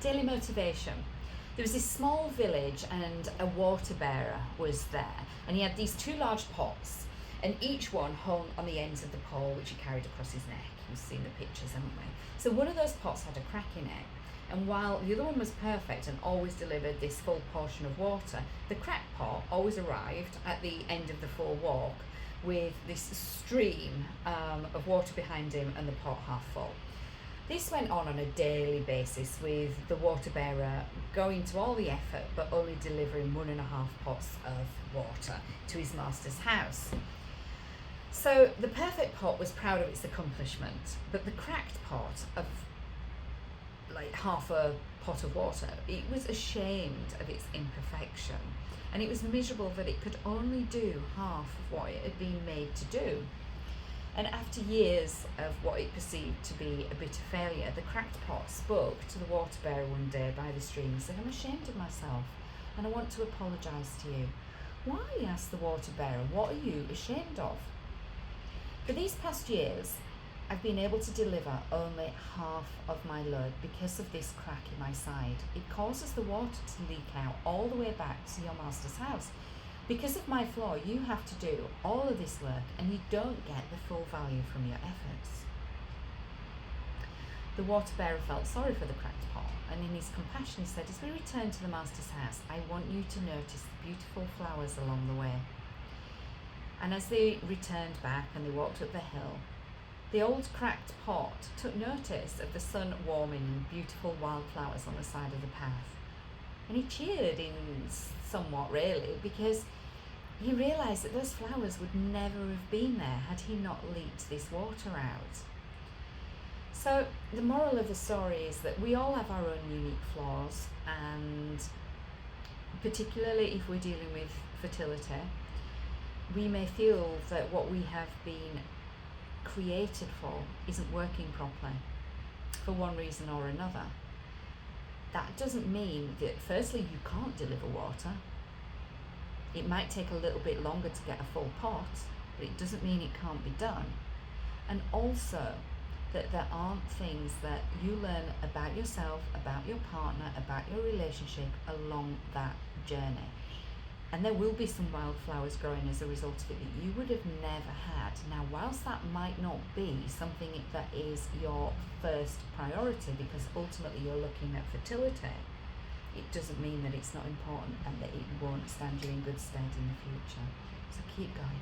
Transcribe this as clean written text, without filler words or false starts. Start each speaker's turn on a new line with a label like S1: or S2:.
S1: daily motivation. There was this small village and a water bearer was there, and he had these 2 large pots, and each one hung on the ends of the pole which he carried across his neck. You've seen the pictures, haven't we? So one of those pots had a crack in it, and while the other one was perfect and always delivered this full portion of water, the cracked pot always arrived at the end of the full walk with this stream of water behind him and the pot half full. This went on a daily basis, with the water bearer going to all the effort but only delivering 1.5 pots of water to his master's house. So the perfect pot was proud of its accomplishment, but the cracked pot of like half a pot of water, it was ashamed of its imperfection, and it was miserable that it could only do half of what it had been made to do. And after years of what it perceived to be a bitter failure, the cracked pot spoke to the water bearer one day by the stream and said, "I'm ashamed of myself and I want to apologise to you." "Why?" asked the water bearer. "What are you ashamed of?" "For these past years, I've been able to deliver only half of my load because of this crack in my side. It causes the water to leak out all the way back to your master's house. Because of my flaw, you have to do all of this work and you don't get the full value from your efforts." The water bearer felt sorry for the cracked pot, and in his compassion he said, "As we return to the master's house, I want you to notice the beautiful flowers along the way." And as they returned back and they walked up the hill, the old cracked pot took notice of the sun warming and beautiful wildflowers on the side of the path. And he cheered in somewhat, really, because he realised that those flowers would never have been there had he not leaked this water out. So the moral of the story is that we all have our own unique flaws, and particularly if we're dealing with fertility, we may feel that what we have been created for isn't working properly for one reason or another. That doesn't mean that firstly you can't deliver water. It might take a little bit longer to get a full pot, but it doesn't mean it can't be done. And also that there aren't things that you learn about yourself, about your partner, about your relationship along that journey. And there will be some wildflowers growing as a result of it that you would have never had. Now, whilst that might not be something that is your first priority, because ultimately you're looking at fertility, it doesn't mean that it's not important and that it won't stand you in good stead in the future. So keep going.